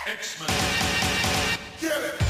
X-Men. Get it!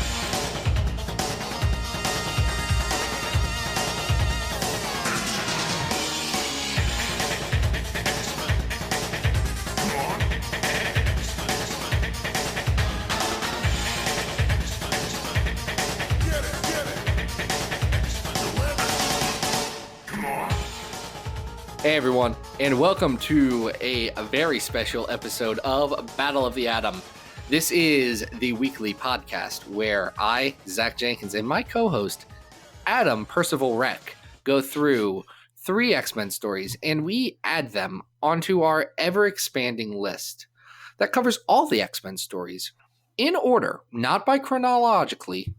Hey everyone, and welcome to a very special episode of Battle of the Atom. This is the weekly podcast where I, Zach Jenkins, and my co-host, Adam Percival Reck, go through 3 X-Men stories, and we add them onto our ever-expanding list that covers all the X-Men stories in order, not by chronologically,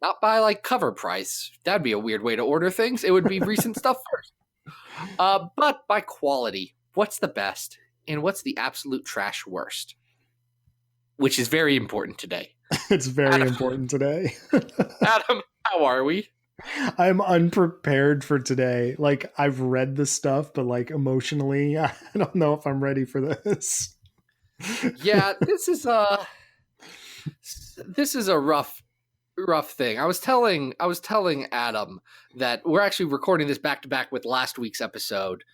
not by like cover price. That'd be a weird way to order things. It would be recent stuff first. But by quality, what's the best and what's the absolute trash worst? Which is very important today. It's very important today. Adam, how are we? I'm unprepared for today. Like, I've read the stuff, but like emotionally, I don't know if I'm ready for this. Yeah, this is a rough thing. I was telling Adam that we're actually recording this back to back with last week's episode,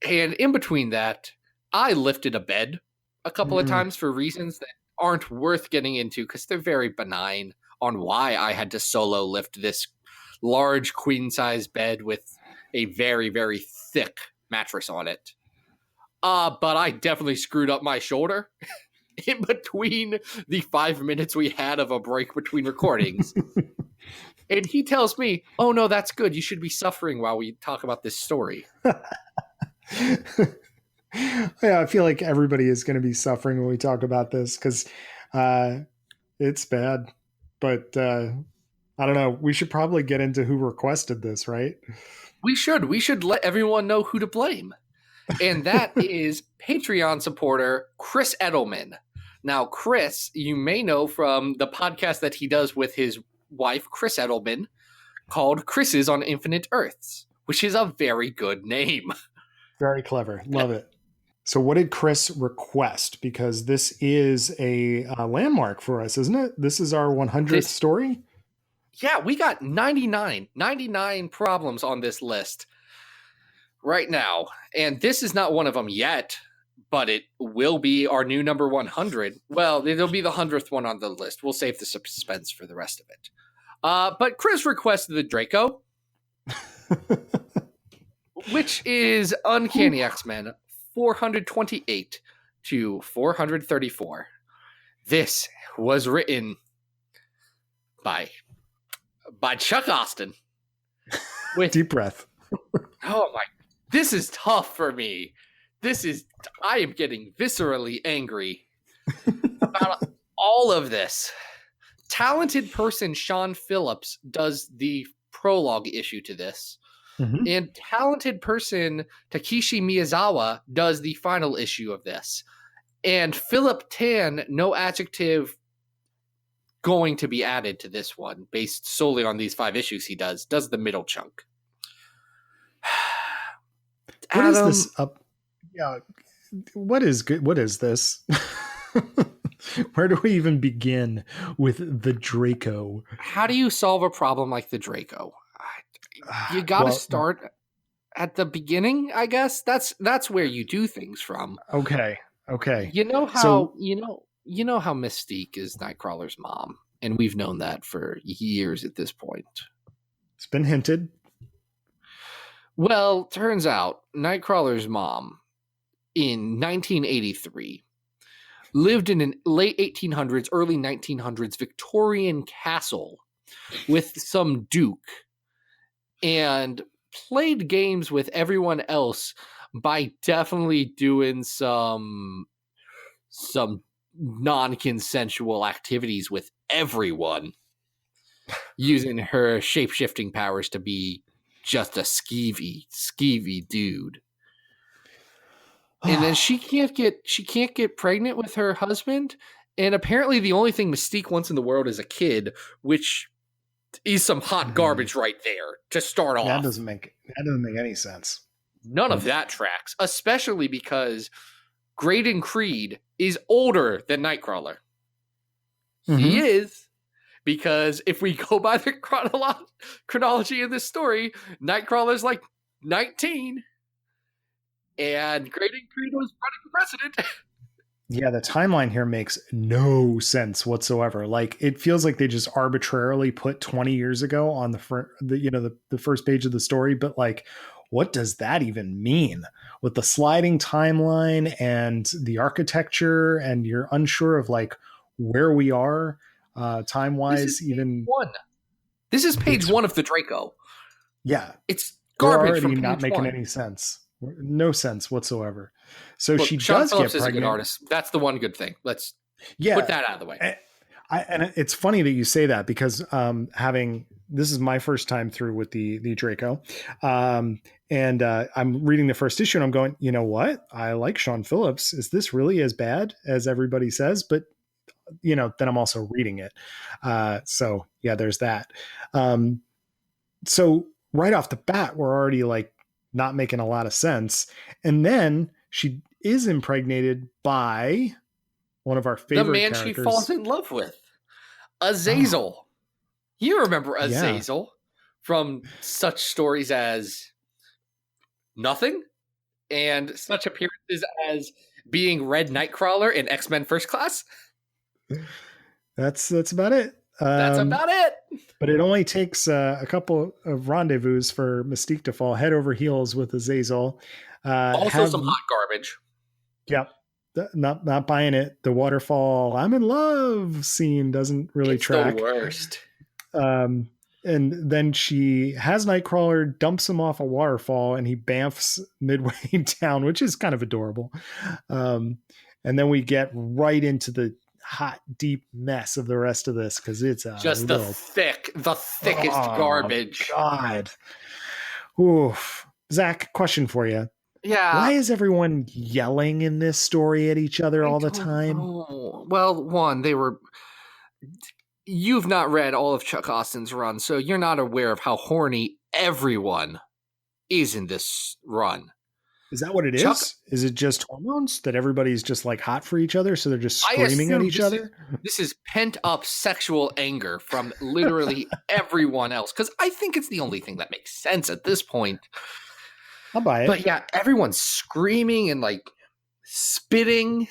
and in between that, I lifted a bed a couple of times for reasons that aren't worth getting into because they're very benign on why I had to solo lift this large queen size bed with a very, very thick mattress on it. But I definitely screwed up my shoulder in between the 5 minutes we had of a break between recordings. And he tells me, oh no, that's good. You should be suffering while we talk about this story. Yeah, I feel like everybody is going to be suffering when we talk about this because it's bad. But I don't know. We should probably get into who requested this, right? We should let everyone know who to blame. And that is Patreon supporter Chris Edelman. Now, Chris, you may know from the podcast that he does with his wife, Chris Edelman, called Chris's on Infinite Earths, which is a very good name. Very clever. Love it. So what did Chris request? Because this is a landmark for us, isn't it? This is our 100th story. Yeah, we got 99 problems on this list right now. And this is not one of them yet, but it will be our new number 100. Well, it'll be the 100th one on the list. We'll save the suspense for the rest of it. But Chris requested the Draco, which is Uncanny X-Men 428 to 434. This was written by Chuck Austin. With deep breath. Oh my, this is tough for me. I am getting viscerally angry about all of this. Talented person Sean Phillips does the prologue issue to this. And talented person Takeshi Miyazawa does the final issue of this. And Philip Tan, no adjective going to be added to this one, based solely on these 5 issues he does the middle chunk. What is this up? Yeah. What is good? What is this? Where do we even begin with the Draco? How do you solve a problem like the Draco? You got to start at the beginning, I guess. That's where you do things from. Okay. You know how you know how Mystique is Nightcrawler's mom, and we've known that for years at this point. It's been hinted. Well, turns out Nightcrawler's mom in 1983 lived in an late 1800s, early 1900s Victorian castle with some duke and played games with everyone else by definitely doing some non-consensual activities with everyone, using her shape-shifting powers to be just a skeevy dude. And then she can't get pregnant with her husband, and apparently the only thing Mystique wants in the world is a kid, which is some hot garbage right there to start off. That doesn't make any sense. None of that tracks, especially because Graydon Creed is older than Nightcrawler. He is. Because if we go by the chronology of this story, Nightcrawler's like 19. And Great Incredo's running for president. Yeah, the timeline here makes no sense whatsoever. Like, it feels like they just arbitrarily put 20 years ago on the first page of the story, but like, what does that even mean? With the sliding timeline and the architecture, and you're unsure of like where we are time-wise. Even one. This is page 1 of the Draco. Yeah, it's garbage. Already from page not making 1. any sense. No sense whatsoever. So Look, she Sean does Phillips get pregnant. is a good artist. That's the one good thing. Let's put that out of the way. And it's funny that you say that, because this is my first time through with the Draco, and I'm reading the first issue and I'm going, you know what? I like Sean Phillips. Is this really as bad as everybody says? But then I'm also reading it. So yeah, there's that. So right off the bat, we're already like not making a lot of sense. And then she is impregnated by one of our favorite the man characters. She falls in love with, Azazel. Oh. You remember Azazel from such stories as Nothing and such appearances as being Red Nightcrawler in X-Men First Class? That's about it. That's about it. But it only takes a couple of rendezvous for Mystique to fall head over heels with Azazel. Also some hot garbage. Yep. Not buying it. The waterfall "I'm in love" scene doesn't really track. The worst. And then she has Nightcrawler, dumps him off a waterfall, and he bamfs midway down, which is kind of adorable. And then we get right into the hot, deep mess of the rest of this, because it's just the thickest garbage. God. Oof. Zach, question for you. Yeah. Why is everyone yelling in this story at each other all the time? Well, one, you've not read all of Chuck Austin's run, so you're not aware of how horny everyone is in this run. Is that what it is? Is it just hormones that everybody's just like hot for each other, so they're just screaming at each other? This is pent up sexual anger from literally everyone else, because I think it's the only thing that makes sense at this point. I'll buy it. But yeah, everyone's screaming and like spitting,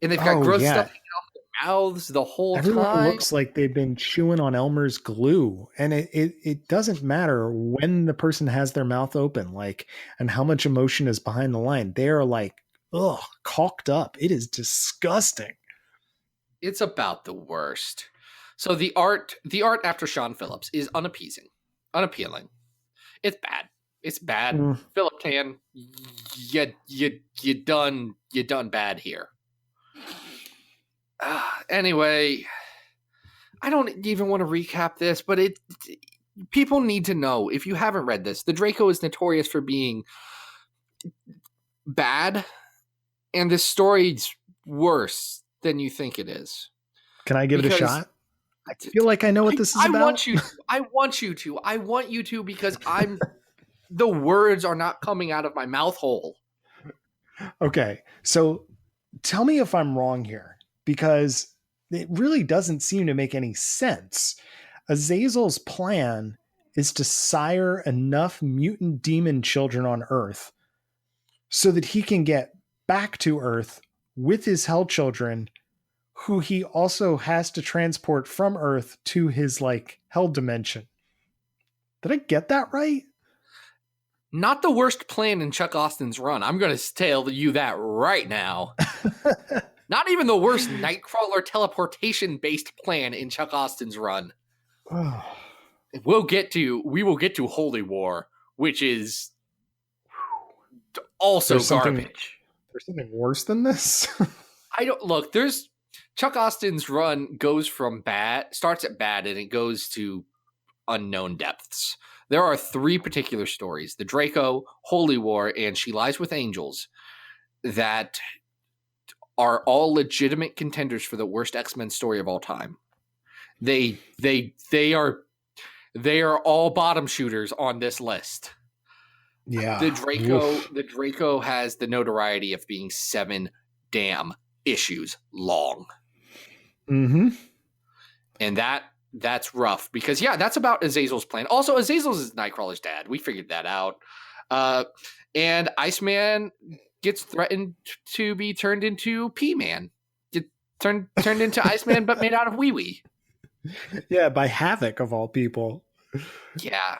and they've got gross stuff hanging off their mouths the whole time. Everyone looks like they've been chewing on Elmer's glue, and it doesn't matter when the person has their mouth open, like, and how much emotion is behind the line. They are like, caulked up. It is disgusting. It's about the worst. So the art after Sean Phillips is unappealing. It's bad. It's bad. Philip Tan, you done bad here. Anyway, I don't even want to recap this, but people need to know, if you haven't read this, the Draco is notorious for being bad, and this story's worse than you think it is. Can I give it a shot? I feel like I know what this is about. I want you to, because the words are not coming out of my mouth hole. Okay, so tell me if I'm wrong here, because it really doesn't seem to make any sense. Azazel's plan is to sire enough mutant demon children on Earth so that he can get back to Earth with his hell children, who he also has to transport from Earth to his like hell dimension. Did I get that right? Not the worst plan in Chuck Austin's run. I'm going to tell you that right now. Not even the worst Nightcrawler teleportation-based plan in Chuck Austin's run. We will get to Holy War, which is also garbage. There's something worse than this? Chuck Austin's run starts at bad, and it goes to unknown depths. There are 3 particular stories, the Draco, Holy War, and She Lies with Angels, that are all legitimate contenders for the worst X-Men story of all time. They are all bottom shooters on this list. Yeah. The Draco has the notoriety of being 7 damn issues long. Mm-hmm. And that's rough because, yeah, that's about Azazel's plan. Also, Azazel's is Nightcrawler's dad. We figured that out. And Iceman gets threatened to be turned into P-Man. Turned into Iceman, but made out of wee-wee. Yeah, by Havoc of all people. Yeah.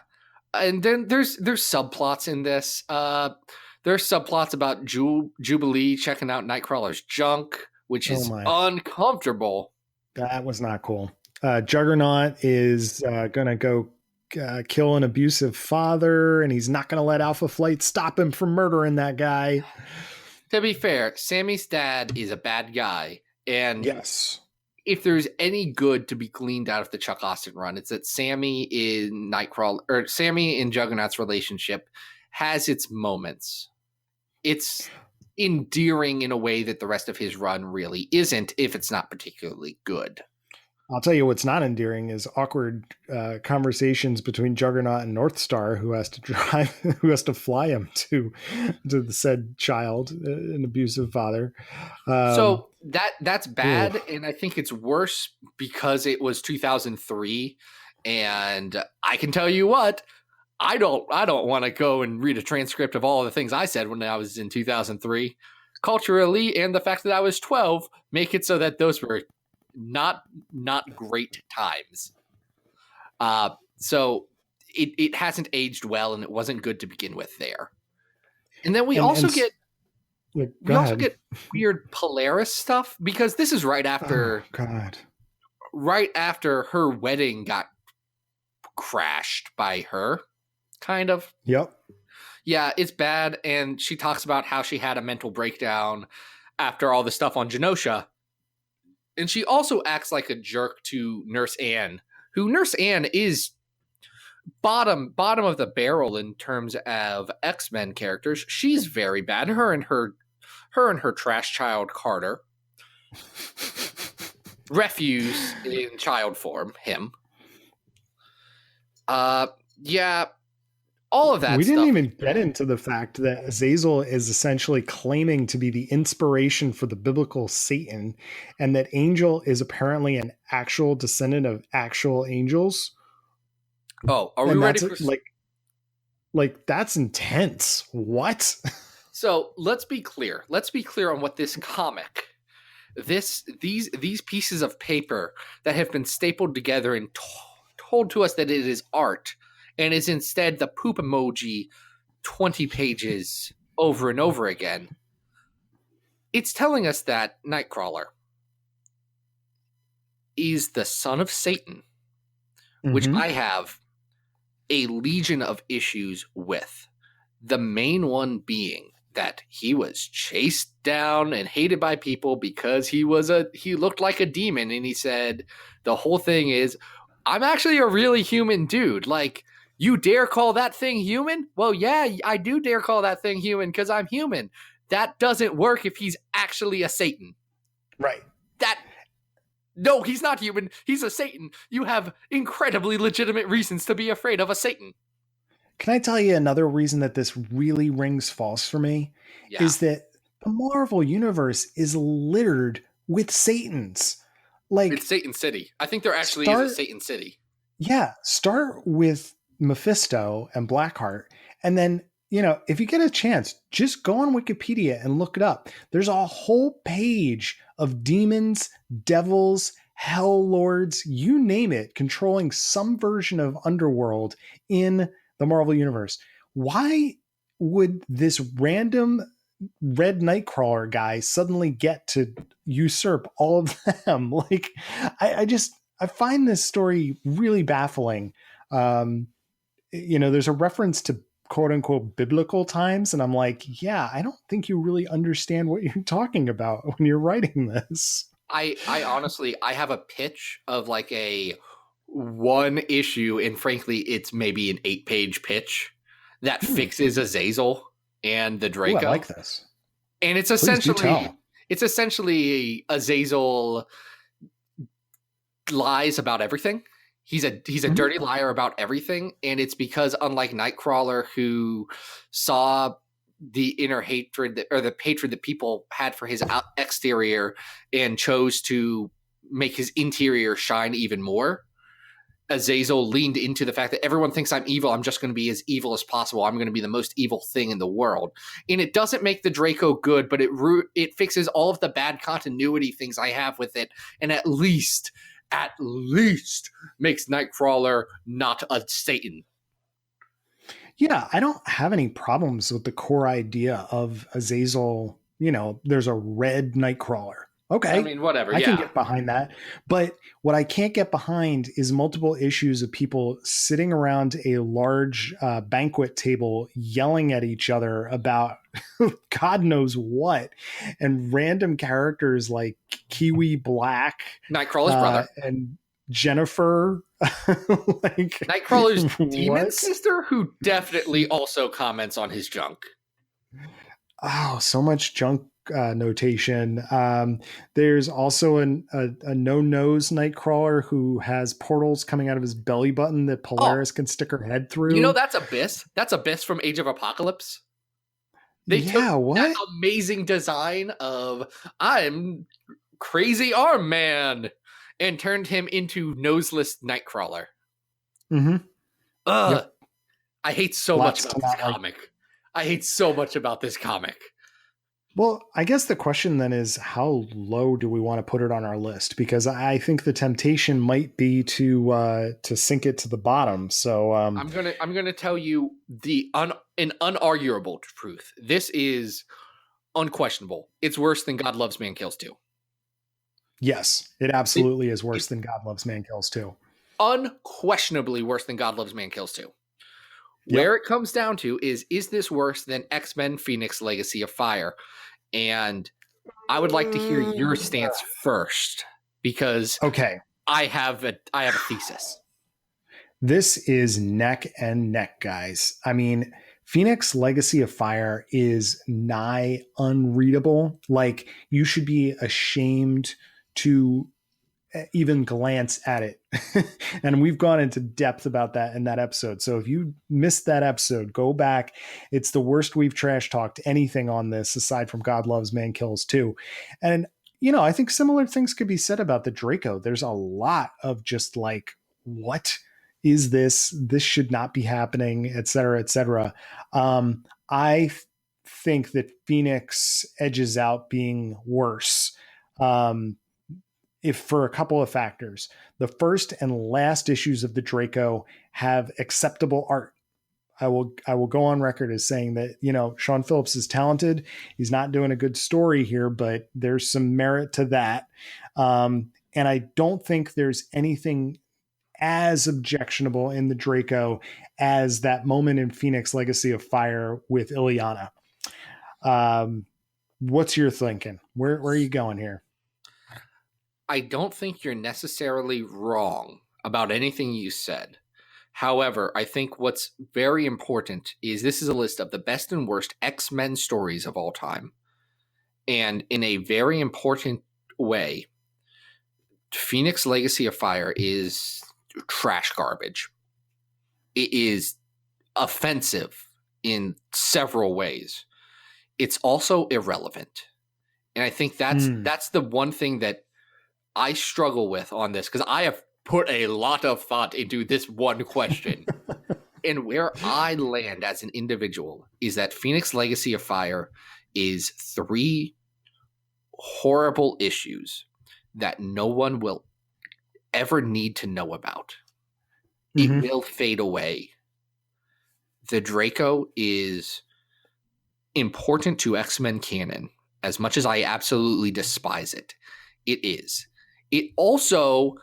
And then there's subplots in this. There's subplots about Jubilee checking out Nightcrawler's junk, which is uncomfortable. That was not cool. Juggernaut is going to go kill an abusive father, and he's not going to let Alpha Flight stop him from murdering that guy. To be fair, Sammy's dad is a bad guy. And yes, if there's any good to be gleaned out of the Chuck Austin run, it's that Sammy in Juggernaut's relationship has its moments. It's endearing in a way that the rest of his run really isn't, if it's not particularly good. I'll tell you what's not endearing is awkward conversations between Juggernaut and Northstar, who has to fly him to the said child, an abusive father. So that's bad, and I think it's worse because it was 2003, and I can tell you what, I don't want to go and read a transcript of all the things I said when I was in 2003. Culturally, and the fact that I was 12 make it so that those were not great times. So it hasn't aged well, and it wasn't good to begin with there. And then we also get weird Polaris stuff, because this is right after her wedding got crashed by her, kind of. Yep. Yeah, it's bad, and she talks about how she had a mental breakdown after all the stuff on Genosha. And she also acts like a jerk to Nurse Anne, who Nurse Anne is bottom of the barrel in terms of X-Men characters. She's very bad. Her and her trash child Carter. Refuse in child form, him. Yeah. All of that. We didn't even get into the fact that Azazel is essentially claiming to be the inspiration for the biblical Satan, and that Angel is apparently an actual descendant of actual angels. Oh, are we ready for like that's intense? What? So let's be clear. Let's be clear on what this comic, these pieces of paper that have been stapled together and told to us that it is art, and is instead the poop emoji 20 pages over and over again. It's telling us that Nightcrawler is the son of Satan, which I have a legion of issues with. The main one being that he was chased down and hated by people because he looked like a demon, and he said the whole thing is, I'm actually a really human dude. Like, you dare call that thing human? Well, yeah, I do dare call that thing human because I'm human. That doesn't work if he's actually a Satan. Right. No, he's not human. He's a Satan. You have incredibly legitimate reasons to be afraid of a Satan. Can I tell you another reason that this really rings false for me? Yeah. Is that the Marvel Universe is littered with Satans. Like, it's Satan City. I think there actually is a Satan City. Yeah. Start with Mephisto and Blackheart, and then, if you get a chance, just go on Wikipedia and look it up. There's a whole page of demons, devils, hell lords, you name it, controlling some version of underworld in the Marvel Universe. Why would this random red Nightcrawler guy suddenly get to usurp all of them? Like, I find this story really baffling. There's a reference to quote unquote biblical times, and I'm like, yeah, I don't think you really understand what you're talking about when you're writing this. I honestly, I have a pitch of like a one issue, and frankly, it's maybe an 8-page pitch that fixes Azazel and the Draco. Ooh, I like this. And it's essentially Azazel lies about everything. He's a dirty liar about everything, and it's because, unlike Nightcrawler, who saw the inner hatred or the hatred that people had for his exterior and chose to make his interior shine even more. Azazel leaned into the fact that everyone thinks I'm evil. I'm just going to be as evil as possible. I'm going to be the most evil thing in the world. And it doesn't make the Draco good, but it fixes all of the bad continuity things I have with it. And at least makes Nightcrawler not a Satan. Yeah, I don't have any problems with the core idea of Azazel. There's a red Nightcrawler. Okay. I mean, whatever. I can get behind that. But what I can't get behind is multiple issues of people sitting around a large banquet table yelling at each other about God knows what, and random characters like Kiwi Black, Nightcrawler's brother, and Jennifer, like Nightcrawler's demon sister, who definitely also comments on his junk. Oh, so much junk notation. There's also a no-nose Nightcrawler who has portals coming out of his belly button that Polaris can stick her head through. That's Abyss. That's Abyss from Age of Apocalypse. They took that amazing design of I'm Crazy Arm Man and turned him into noseless Nightcrawler. Mm-hmm. Yep. I hate so much about this comic. I hate so much about this comic. Well, I guess the question then is, how low do we want to put it on our list? Because I think the temptation might be to sink it to the bottom. So I'm gonna tell you an unarguable truth. This is unquestionable. It's worse than God Loves Man Kills 2. Yes, it absolutely is worse than God Loves Man Kills 2. Unquestionably worse than God Loves Man Kills 2. Yep. Where it comes down to is this worse than X-Men Phoenix Legacy of Fire? And I would like to hear your stance first, because I have a thesis. This is neck and neck, guys. I mean, Phoenix Legacy of Fire is nigh unreadable. Like, you should be ashamed to even glance at it. And we've gone into depth about that in that episode. So if you missed that episode, go back. It's the worst we've trash talked anything on this aside from God Loves Man Kills 2. And, I think similar things could be said about the Draco. There's a lot of just like, what is this? This should not be happening, et cetera, et cetera. I think that Phoenix edges out being worse. If for a couple of factors. The first and last issues of the Draco have acceptable art. I will go on record as saying that, Sean Phillips is talented. He's not doing a good story here, but there's some merit to that. And I don't think there's anything as objectionable in the Draco as that moment in Phoenix Legacy of Fire with Ileana. What's your thinking? Where are you going here? I don't think you're necessarily wrong about anything you said. However, I think what's very important is this is a list of the best and worst X-Men stories of all time. And in a very important way, Phoenix Legacy of Fire is trash garbage. It is offensive in several ways. It's also irrelevant. And I think that's the one thing that I struggle with on this, because I have put a lot of thought into this one question. And where I land as an individual is that Phoenix Legacy of Fire is 3 horrible issues that no one will ever need to know about. Mm-hmm. It will fade away. The Draco is important to X-Men canon, as much as I absolutely despise it. It is. It also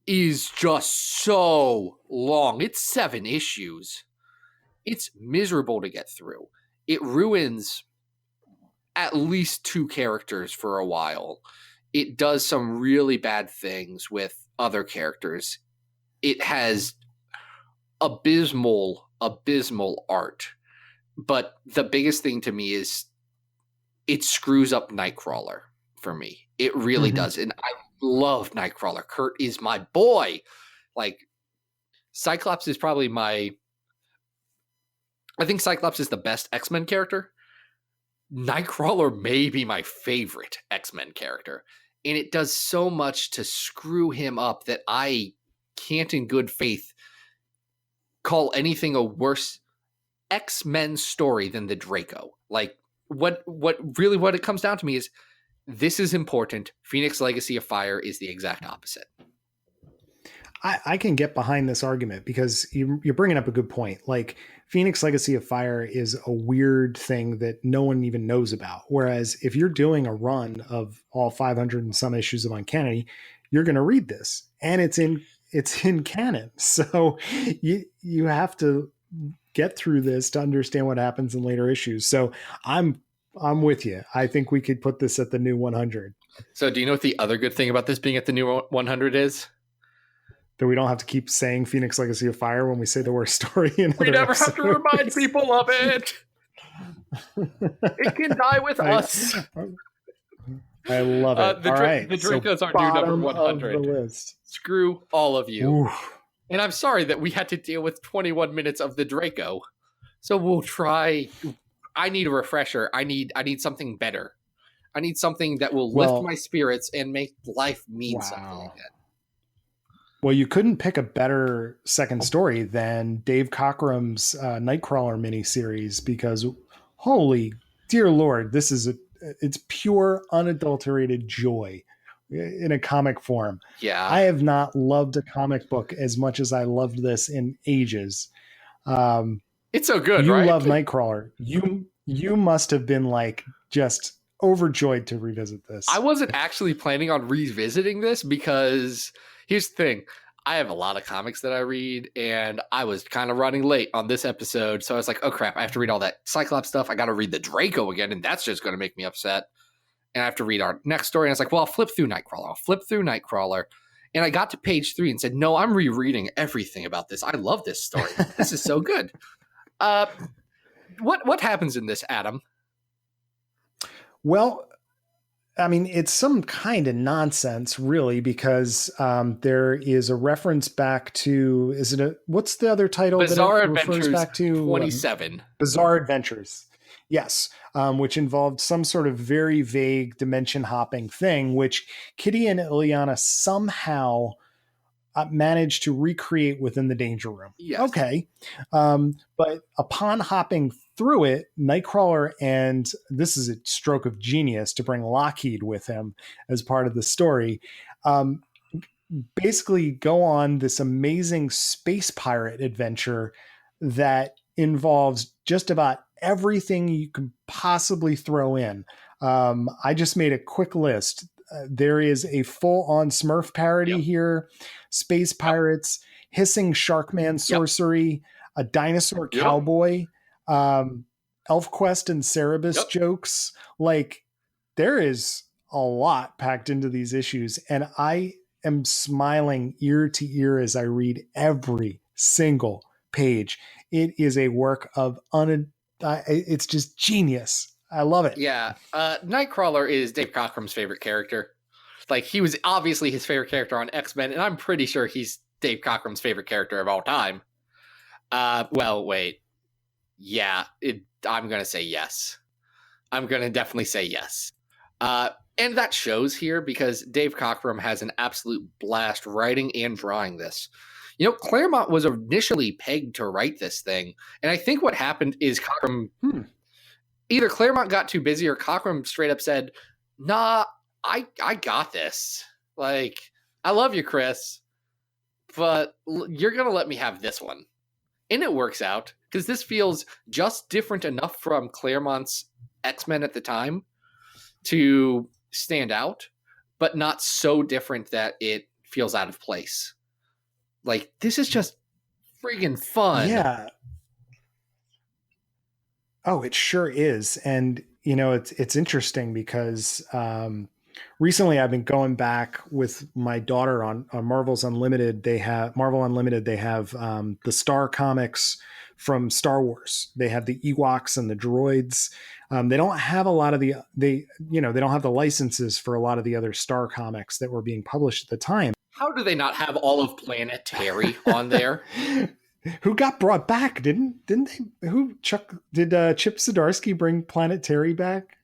is just so long. It's 7 issues. It's miserable to get through. It ruins at least 2 characters for a while. It does some really bad things with other characters. It has abysmal art. But the biggest thing to me is it screws up Nightcrawler for me. It really does. And I love Nightcrawler. Kurt is my boy. Like, Cyclops is probably I think Cyclops is the best X-Men character. Nightcrawler may be my favorite X-Men character. and it does so much to screw him up that I can't in good faith call anything a worse X-Men story than the Draco. Like, what it comes down to me is this is important. Phoenix Legacy of Fire is the exact opposite. I can get behind this argument because you're bringing up a good point. Like, Phoenix Legacy of Fire is a weird thing that no one even knows about. Whereas if you're doing a run of all 500 and some issues of Uncanny, you're going to read this, and it's in canon. So you have to get through this to understand what happens in later issues. So I'm with you. I think we could put this at the new 100. So do you know what the other good thing about this being at the new 100 is? That we don't have to keep saying Phoenix Legacy of Fire when we say the worst story. We never have to remind people of it. It can die with us. I love it. All right. The Dracos are new number 100. List. Screw all of you. Oof. And I'm sorry that we had to deal with 21 minutes of the Draco. So we'll try. I need a refresher. I need something better. I need something that will lift my spirits and make life mean something again. Well, you couldn't pick a better second story than Dave Cockrum's Nightcrawler miniseries, because holy dear Lord, it's pure unadulterated joy in a comic form. Yeah. I have not loved a comic book as much as I loved this in ages. It's so good, you right? You love Nightcrawler. You must have been like just overjoyed to revisit this. I wasn't actually planning on revisiting this because here's the thing. I have a lot of comics that I read, and I was kind of running late on this episode. So I was like, oh crap, I have to read all that Cyclops stuff. I got to read the Draco again, and that's just going to make me upset. And I have to read our next story. And I was like, well, I'll flip through Nightcrawler. And I got to page 3 and said, no, I'm rereading everything about this. I love this story. This is so good. What happens in this, Adam? Well, I mean, it's some kind of nonsense, really, because there is a reference back to, what's the other title? Bizarre that it Adventures refers back to? 27. Bizarre Adventures. Yes. Which involved some sort of very vague dimension hopping thing, which Kitty and Ileana somehow managed to recreate within the Danger Room. Yes. Okay. But upon hopping through it, Nightcrawler, and this is a stroke of genius to bring Lockheed with him as part of the story, basically go on this amazing space pirate adventure that involves just about everything you can possibly throw in. I just made a quick list. There is a full-on Smurf parody here, space pirates, hissing Sharkman sorcery, a dinosaur cowboy, ElfQuest and Cerebus jokes. Like, there is a lot packed into these issues, and I am smiling ear to ear as I read every single page. It is a work of it's just genius. I love it. Yeah. Nightcrawler is Dave Cockrum's favorite character. Like, he was obviously his favorite character on X-Men, and I'm pretty sure he's Dave Cockrum's favorite character of all time. Well, wait. Yeah, I'm going to say yes. I'm going to definitely say yes. And that shows here because Dave Cockrum has an absolute blast writing and drawing this. You know, Claremont was initially pegged to write this thing. And I think what happened is Cockrum, either Claremont got too busy or Cockrum straight up said, nah, I got this. Like, I love you, Chris, but you're going to let me have this one. And it works out because this feels just different enough from Claremont's X-Men at the time to stand out, but not so different that it feels out of place. Like, this is just friggin' fun. Yeah. Oh, it sure is. And, you know, it's interesting because recently I've been going back with my daughter on Marvel's Unlimited. Marvel Unlimited. They have the Star comics from Star Wars. They have the Ewoks and the droids. They don't have a lot of they don't have the licenses for a lot of the other Star comics that were being published at the time. How do they not have all of Planet Terry on there? Who got brought back? Didn't they? Chip Zdarsky bring Planet Terry back?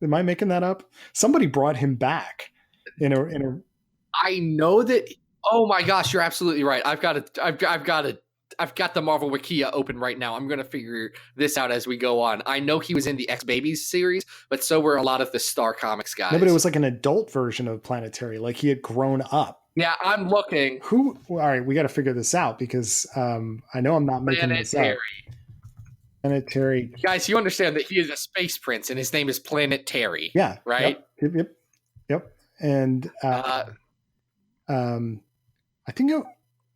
Am I making that up? Somebody brought him back in a. I know that. Oh my gosh, you're absolutely right. I've got the Marvel Wikia open right now. I'm gonna figure this out as we go on. I know he was in the X Babies series, but so were a lot of the Star Comics guys. No, but it was like an adult version of Planetary. Like he had grown up. Yeah, I'm looking. Who? All right, we got to figure this out because I know I'm not making this up. Planetary. Guys, you understand that he is a space prince and his name is Planetary. Yeah. Right? Yep. And I think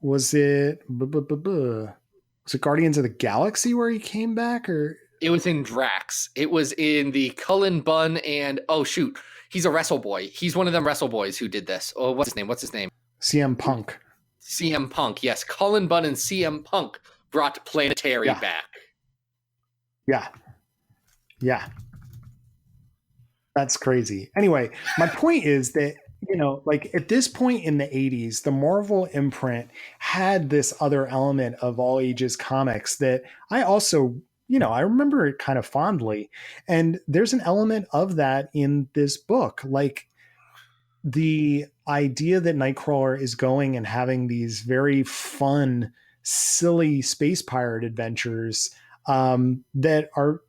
was it Guardians of the Galaxy where he came back, or it was in Drax. It was in the Cullen Bunn and he's a wrestle boy. He's one of them wrestle boys who did this. Oh, what's his name? CM Punk. CM Punk, yes. Cullen Bunn and CM Punk brought Planetary back. Yeah. That's crazy. Anyway, my point is that, like at this point in the 80s, the Marvel imprint had this other element of all ages comics that I also, I remember it kind of fondly. And there's an element of that in this book. Like the idea that Nightcrawler is going and having these very fun, silly space pirate adventures that are,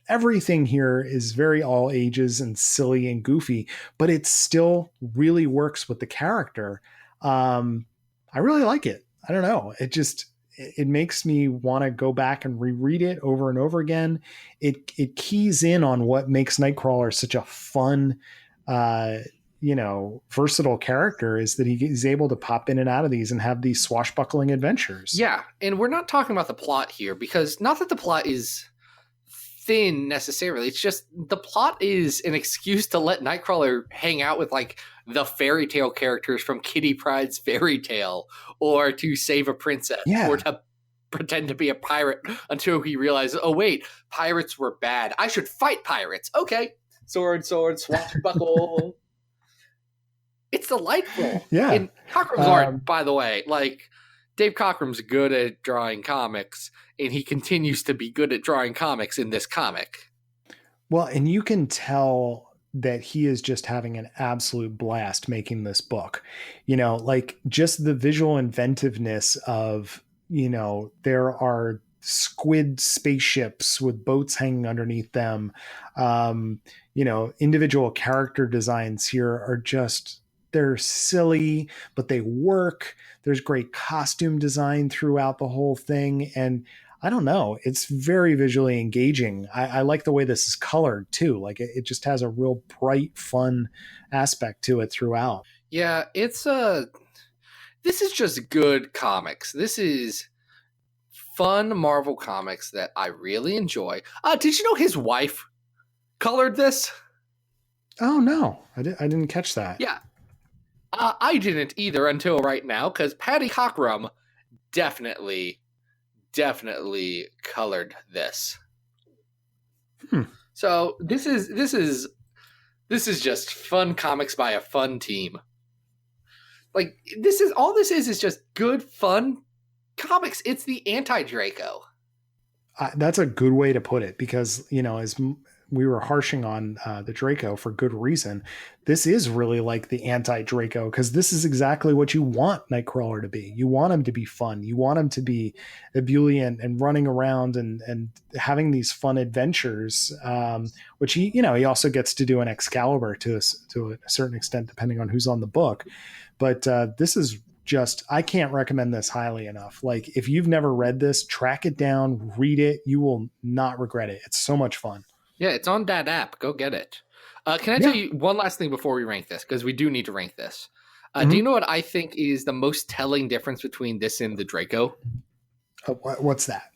everything here is very all ages and silly and goofy, but it still really works with the character. I really like it. I don't know. It makes me want to go back and reread it over and over again. It keys in on what makes Nightcrawler such a fun, versatile character, is that he's able to pop in and out of these and have these swashbuckling adventures. Yeah. And we're not talking about the plot here, because not that the plot is thin necessarily. It's just the plot is an excuse to let Nightcrawler hang out with like the fairy tale characters from Kitty Pryde's fairy tale, or to save a princess, or to pretend to be a pirate until he realizes, oh wait, pirates were bad. I should fight pirates. Okay. Sword, swashbuckle. It's delightful. Yeah. And Cockrum's art, by the way, like Dave Cockrum's good at drawing comics, and he continues to be good at drawing comics in this comic. Well, and you can tell that he is just having an absolute blast making this book. Like just the visual inventiveness of, there are squid spaceships with boats hanging underneath them. Individual character designs here are just, they're silly, but they work. There's great costume design throughout the whole thing. And I don't know, it's very visually engaging. I like the way this is colored too. Like it just has a real bright, fun aspect to it throughout. Yeah, this is just good comics. This is fun Marvel comics that I really enjoy. Did you know his wife colored this? Oh no, I didn't catch that. Yeah. I didn't either until right now, because Patty Cockrum definitely colored this. So this is just fun comics by a fun team. Like this is just good fun comics. It's the anti-Draco. That's a good way to put it, because as we were harshing on the Draco for good reason, this is really like the anti-Draco, because this is exactly what you want Nightcrawler to be. You want him to be fun. You want him to be ebullient and running around and having these fun adventures, which he also gets to do in Excalibur to a certain extent, depending on who's on the book. But this is just, I can't recommend this highly enough. Like if you've never read this, track it down, read it. You will not regret it. It's so much fun. Yeah, it's on that app. Go get it. Can I tell you one last thing before we rank this? Because we do need to rank this. Do you know what I think is the most telling difference between this and the Draco? What's that?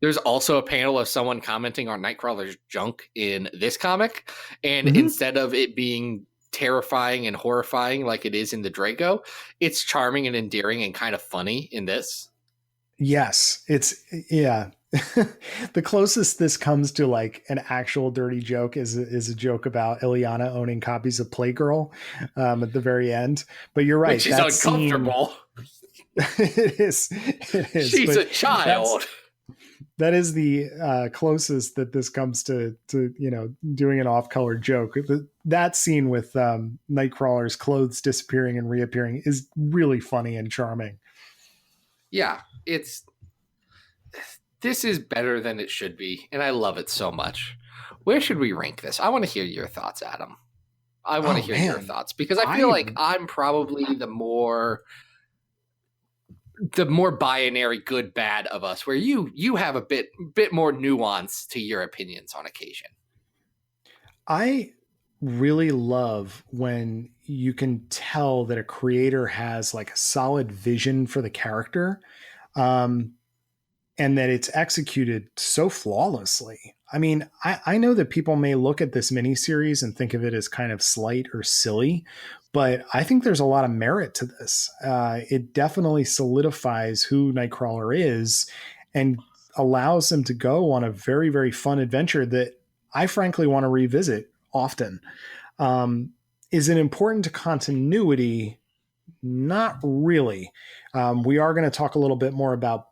There's also a panel of someone commenting on Nightcrawler's junk in this comic. And instead of it being terrifying and horrifying like it is in the Draco, it's charming and endearing and kind of funny in this. Yes, the closest this comes to like an actual dirty joke is a joke about Ileana owning copies of Playgirl at the very end. But you're right. Which is uncomfortable. It is. She's a child. that is the closest that this comes to doing an off-color joke. That scene with Nightcrawler's clothes disappearing and reappearing is really funny and charming. Yeah, this is better than it should be, and I love it so much. Where should we rank this? I want to hear your thoughts, Adam. I want to hear your thoughts because I feel like I'm probably the more binary good bad of us, where you have a bit more nuance to your opinions on occasion. I really love when you can tell that a creator has like a solid vision for the character, and that it's executed so flawlessly. I mean, I know that people may look at this miniseries and think of it as kind of slight or silly, but I think there's a lot of merit to this. It definitely solidifies who Nightcrawler is and allows him to go on a very, very fun adventure that I frankly want to revisit often. Is it important to continuity? Not really. We are going to talk a little bit more about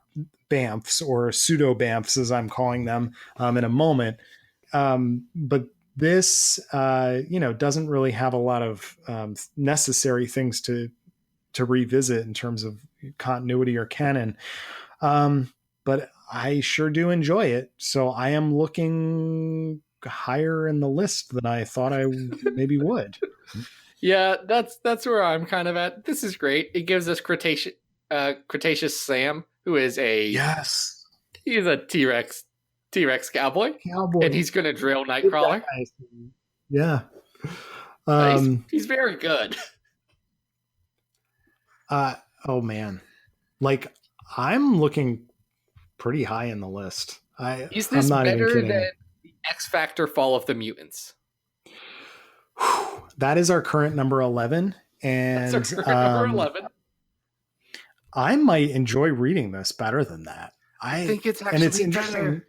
BAMFs, or pseudo BAMFs as I'm calling them, in a moment. But this, doesn't really have a lot of necessary things to revisit in terms of continuity or canon. But I sure do enjoy it. So I am looking higher in the list than I thought I maybe would. Yeah, that's where I'm kind of at. This is great. It gives us Cretaceous Sam, who is he's a T-Rex cowboy, and he's going to drill Nightcrawler. Yeah. He's very good. Oh man. Like, I'm looking pretty high in the list. Is this better than the X Factor Fall of the Mutants? That is our current number 11. And that's our current number 11. I might enjoy reading this better than that. I think it's actually interesting. Better.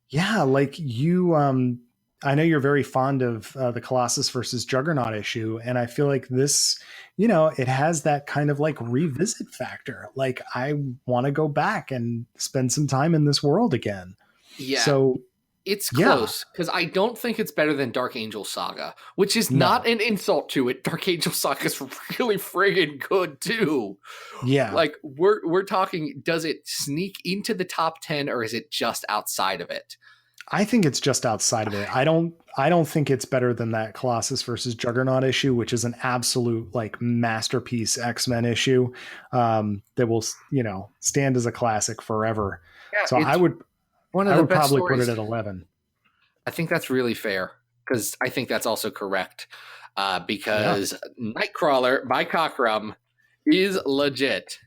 Yeah, like you, I know you're very fond of the Colossus versus Juggernaut issue, and I feel like this, it has that kind of like revisit factor. Like, I want to go back and spend some time in this world again. Yeah. So it's close, because I don't think it's better than Dark Angel Saga, which is not an insult to it. Dark Angel Saga is really friggin' good too. Yeah. Like, we're talking, does it sneak into the top 10 or is it just outside of it? I think it's just outside of it. I don't think it's better than that Colossus versus Juggernaut issue, which is an absolute like masterpiece X-Men issue that will, stand as a classic forever. Yeah, so I would probably put it at 11. I think that's really fair, because I think that's also correct, because Nightcrawler by Cockrum is legit.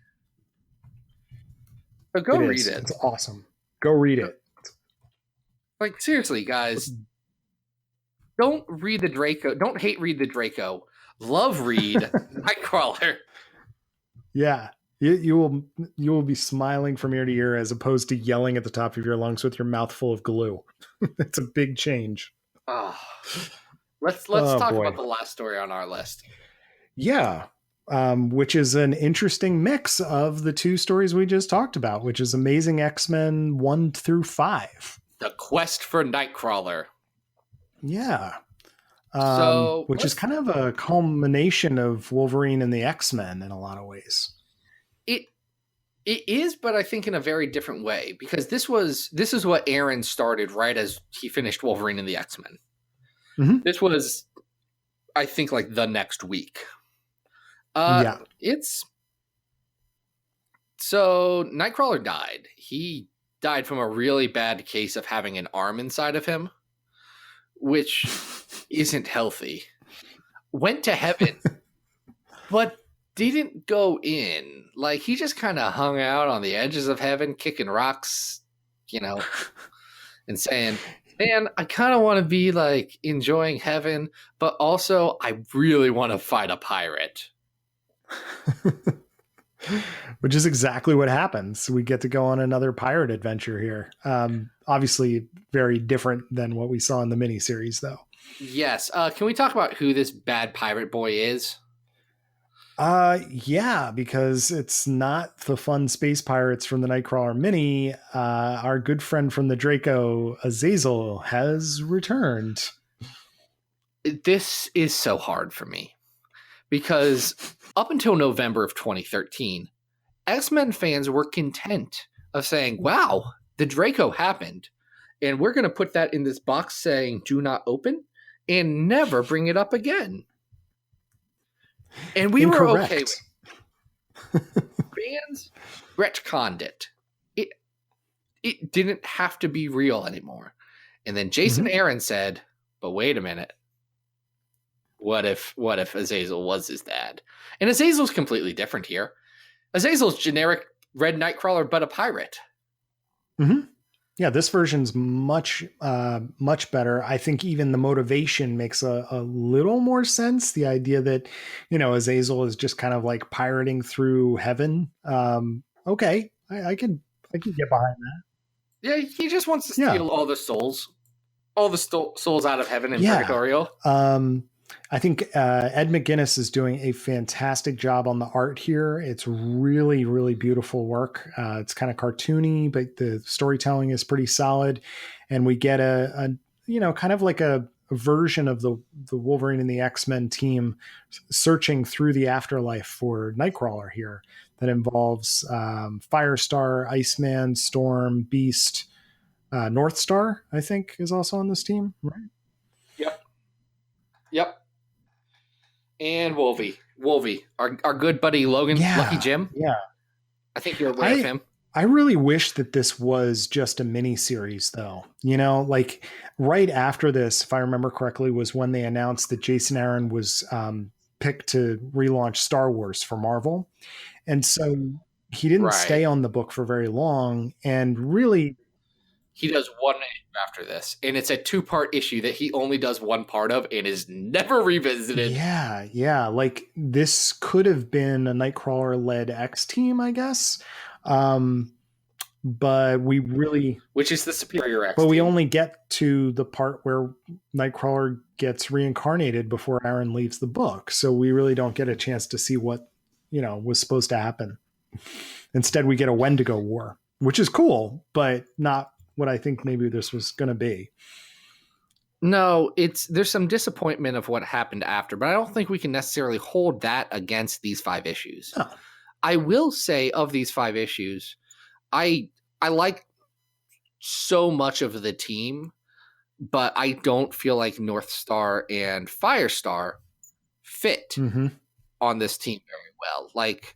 So go read it. It's awesome. Go read it. Like, seriously, guys, don't read the Draco. Don't hate read the Draco. Love read Nightcrawler. Yeah. You will be smiling from ear to ear as opposed to yelling at the top of your lungs with your mouth full of glue. It's a big change. Oh. Let's talk about the last story on our list. Yeah. Which is an interesting mix of the two stories we just talked about, which is Amazing X-Men 1 through 5. The Quest for Nightcrawler. Yeah. Which is kind of a culmination of Wolverine and the X-Men in a lot of ways. It is, but I think in a very different way, because this is what Aaron started right as he finished Wolverine and the X-Men. Mm-hmm. This was, I think, like the next week. So Nightcrawler died. He died from a really bad case of having an arm inside of him, which isn't healthy. Went to heaven, but didn't go in. Like, he just kind of hung out on the edges of heaven, kicking rocks, and saying, man, I kind of want to be like enjoying heaven, but also I really want to fight a pirate. Which is exactly what happens. We get to go on another pirate adventure here. Obviously very different than what we saw in the miniseries, though. Yes. Can we talk about who this bad pirate boy is? Yeah, because it's not the fun space pirates from the Nightcrawler mini. Our good friend from the Draco, Azazel, has returned. This is so hard for me because up until November of 2013, X-Men fans were content of saying, wow, the Draco happened. And we're going to put that in this box saying, do not open and never bring it up again. And we were okay with it. Fans retconned it. It didn't have to be real anymore. And then Jason Aaron said, but wait a minute. What if Azazel was his dad? And Azazel's completely different here. Azazel's generic red Nightcrawler, but a pirate. Mm-hmm. Yeah, this version's much better. I think even the motivation makes a little more sense. The idea that, Azazel is just kind of like pirating through heaven. Okay, I can get behind that. Yeah, he just wants to steal all the souls out of heaven in Purgatorio. I think Ed McGuinness is doing a fantastic job on the art here. It's really, really beautiful work. It's kind of cartoony, but the storytelling is pretty solid. And we get a kind of like a version of the Wolverine and the X-Men team searching through the afterlife for Nightcrawler here. That involves Firestar, Iceman, Storm, Beast, Northstar, I think, is also on this team, right? Yep. And Wolvie, our good buddy Logan, Lucky Jim. Yeah. I think you're aware of him. I really wish that this was just a mini series, though. Like right after this, if I remember correctly, was when they announced that Jason Aaron was picked to relaunch Star Wars for Marvel. And so he didn't stay on the book for very long. And really, he does one issue after this, and it's a 2-part issue that he only does one part of and is never revisited. Yeah. Like this could have been a Nightcrawler-led X team, I guess. But we really... Which is the superior X But team. we only get to the part where Nightcrawler gets reincarnated before Aaron leaves the book. So we really don't get a chance to see what, was supposed to happen. Instead, we get a Wendigo war, which is cool, but not what I think maybe this was going to be. No, there's some disappointment of what happened after, but I don't think we can necessarily hold that against these 5 issues. Oh. I will say of these 5 issues, I like so much of the team, but I don't feel like Northstar and Firestar fit on this team very well. Like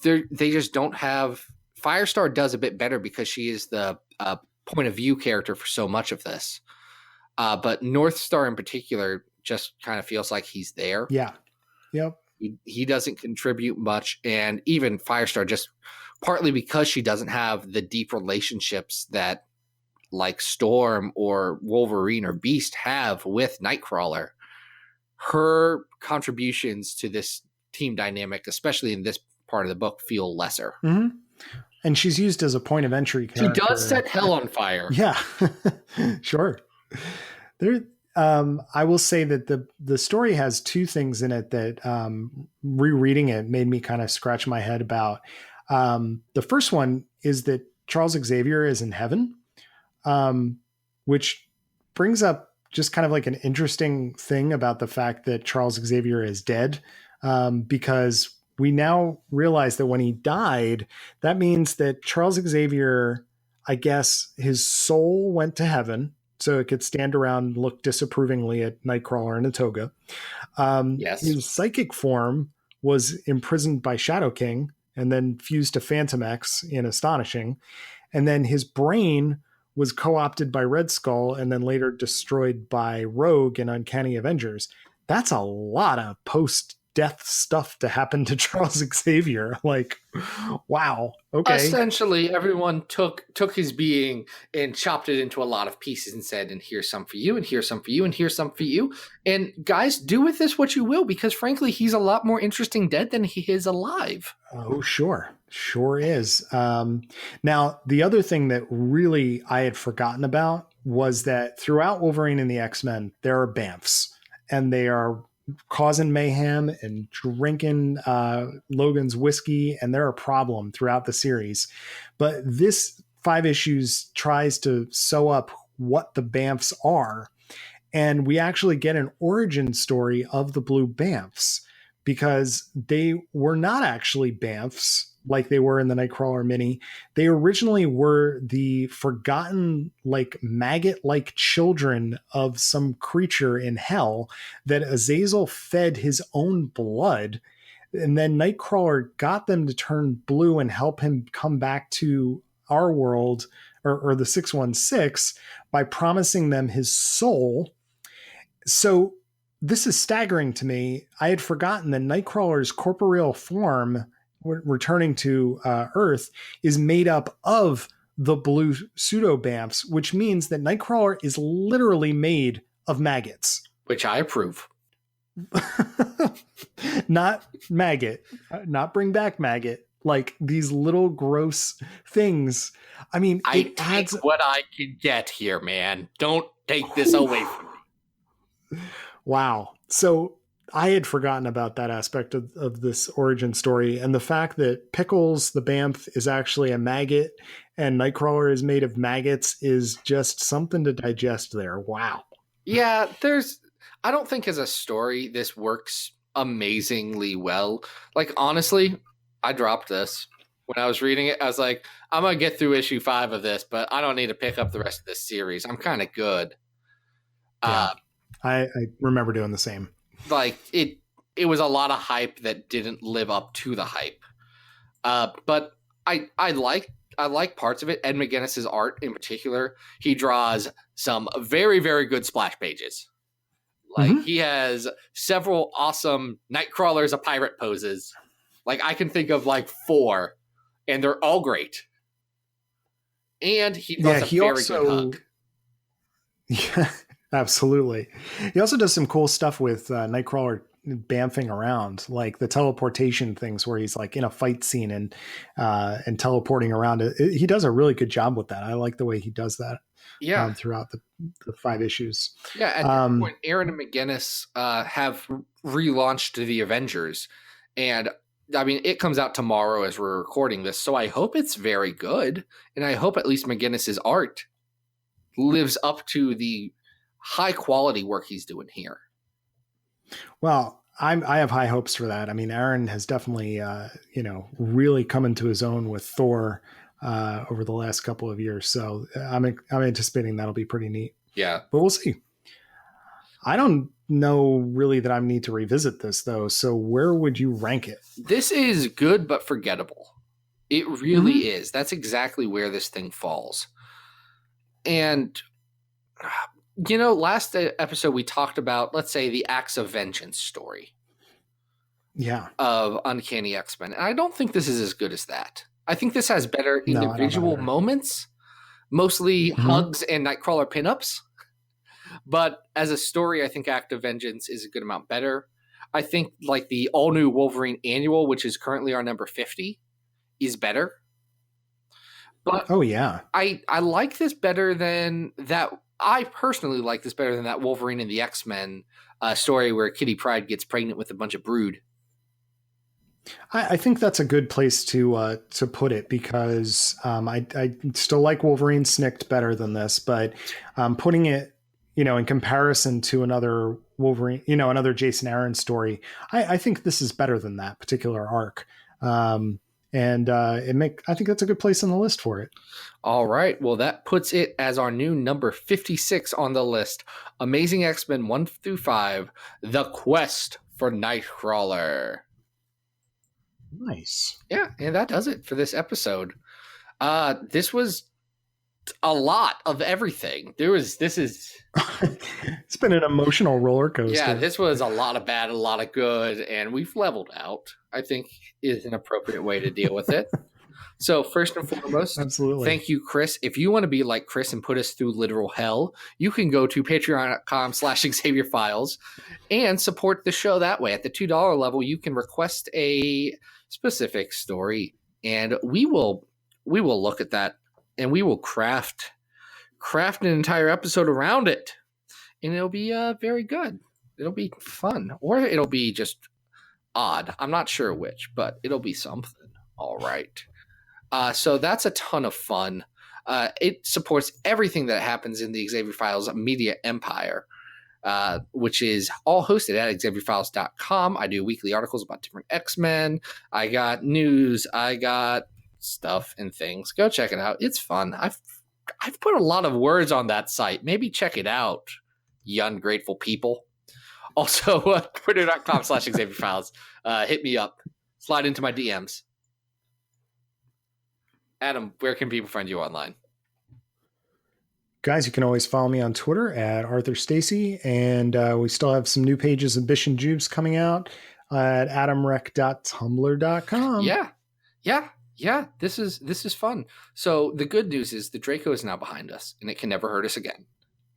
they just don't have... Firestar does a bit better because she is the point of view character for so much of this. But Northstar in particular just kind of feels like he's there. Yeah. Yep. He doesn't contribute much. And even Firestar, just partly because she doesn't have the deep relationships that like Storm or Wolverine or Beast have with Nightcrawler, her contributions to this team dynamic, especially in this part of the book, feel lesser. Mm-hmm. And she's used as a point of entry character. She does set hell on fire. Yeah, sure. There, I will say that the story has 2 things in it that rereading it made me kind of scratch my head about. The first one is that Charles Xavier is in heaven, which brings up just kind of like an interesting thing about the fact that Charles Xavier is dead, because we now realize that when he died, that means that Charles Xavier, I guess his soul went to heaven so it could stand around and look disapprovingly at Nightcrawler in a toga. Yes. His psychic form was imprisoned by Shadow King and then fused to Phantom X in Astonishing. And then his brain was co-opted by Red Skull and then later destroyed by Rogue in Uncanny Avengers. That's a lot of post-death stuff to happen to Charles Xavier. Like, wow. Okay. Essentially, everyone took his being and chopped it into a lot of pieces and said, and here's some for you, and here's some for you, and here's some for you. And guys, do with this what you will, because frankly, he's a lot more interesting dead than he is alive. Oh, sure. Sure is. Now, the other thing that really I had forgotten about was that throughout Wolverine and the X-Men, there are BAMFs, and they are causing mayhem and drinking Logan's whiskey, and they're a problem throughout the series. But this 5 issues tries to sew up what the Bamfs are, and we actually get an origin story of the Blue Bamfs, because they were not actually Bamfs like they were in the Nightcrawler mini. They originally were the forgotten, like maggot-like children of some creature in hell that Azazel fed his own blood. And then Nightcrawler got them to turn blue and help him come back to our world, or the 616, by promising them his soul. So this is staggering to me. I had forgotten that Nightcrawler's corporeal form, returning to Earth, is made up of the blue pseudo-Bamfs, which means that Nightcrawler is literally made of maggots. Which I approve. Not maggot, not bring back maggot, like these little gross things. I mean, I take what I can get here, man. Don't take this away from me. Wow. So I had forgotten about that aspect of this origin story, and the fact that Pickles, the Bamf, is actually a maggot and Nightcrawler is made of maggots is just something to digest there. Wow. Yeah, I don't think as a story this works amazingly well. Like, honestly, I dropped this. When I was reading it, I was like, I'm going to get through issue 5 of this, but I don't need to pick up the rest of this series. I'm kind of good. Yeah, I remember doing the same. Like, it was a lot of hype that didn't live up to the hype. But I like parts of it. Ed McGuinness's art in particular. He draws some very, very good splash pages. Like, he has several awesome Nightcrawler as a pirate poses. Like, I can think of like 4, and they're all great. And he does a very good hug. Yeah, absolutely. He also does some cool stuff with Nightcrawler bamfing around, like the teleportation things where he's like in a fight scene and teleporting around. He does a really good job with that. I like the way he does that. Yeah, throughout the 5 issues. Yeah, at this point, Aaron and McGuinness have relaunched the Avengers, and I mean, it comes out tomorrow as we're recording this, so I hope it's very good, and I hope at least McGuinness's art lives up to the high quality work he's doing here. Well, I have high hopes for that. I mean, Aaron has definitely, really come into his own with Thor over the last couple of years. So I'm anticipating that'll be pretty neat. Yeah. But we'll see. I don't know really that I need to revisit this though. So where would you rank it? This is good, but forgettable. It really is. That's exactly where this thing falls. And, last episode we talked about, let's say, the Acts of Vengeance story. Yeah. Of Uncanny X-Men. And I don't think this is as good as that. I think this has better individual moments, mostly hugs and Nightcrawler pinups. But as a story, I think Act of Vengeance is a good amount better. I think like the all-new Wolverine Annual, which is currently our number 50, is better. But I like this better than that. I personally like this better than that Wolverine and the X-Men story where Kitty Pryde gets pregnant with a bunch of brood. I think that's a good place to put it, because I still like Wolverine Snicked better than this, but putting it, in comparison to another Wolverine, another Jason Aaron story, I think this is better than that particular arc. I think that's a good place on the list for it. All right. Well, that puts it as our new number 56 on the list. Amazing X-Men 1 through 5, The Quest for Nightcrawler. Nice. Yeah, and that does it for this episode. This was a lot of everything. It's been an emotional roller coaster. Yeah, this was a lot of bad, a lot of good, and we've leveled out, I think, is an appropriate way to deal with it. So first and foremost, absolutely. Thank you, Chris. If you want to be like Chris and put us through literal hell, you can go to patreon.com/XavierFiles and support the show that way. At the $2 level, you can request a specific story, and we will look at that, and we will craft an entire episode around it, and it'll be very good. It'll be fun, or it'll be just odd. I'm not sure which, but it'll be something. All right. So that's a ton of fun. It supports everything that happens in the Xavier Files media empire, which is all hosted at XavierFiles.com. I do weekly articles about different X-Men. I got news. I got stuff and things. Go check it out. It's fun. I've put a lot of words on that site. Maybe check it out, you ungrateful people. Also, twitter.com/XavierFiles. Hit me up. Slide into my DMs. Adam, where can people find you online? Guys, you can always follow me on Twitter at Arthur Stacy, and we still have some new pages of Bish and Jubes coming out at adamrec.tumblr.com. Yeah. This is fun. So the good news is the Draco is now behind us, and it can never hurt us again.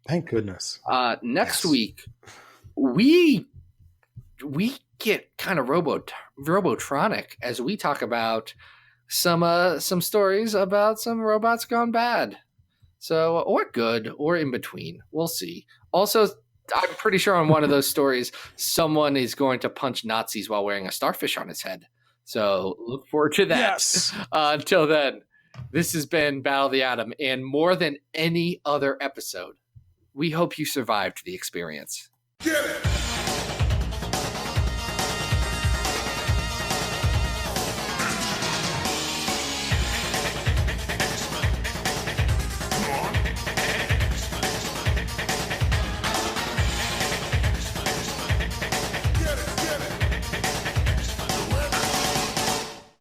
Thank goodness. Next week, we get kind of robotronic as we talk about some stories about some robots gone bad. So, or good, or in between. We'll see. Also, I'm pretty sure on one of those stories, someone is going to punch Nazis while wearing a starfish on his head. So look forward to that. Yes. Until then, this has been Battle of the Atom, and more than any other episode, we hope you survived the experience. Get it!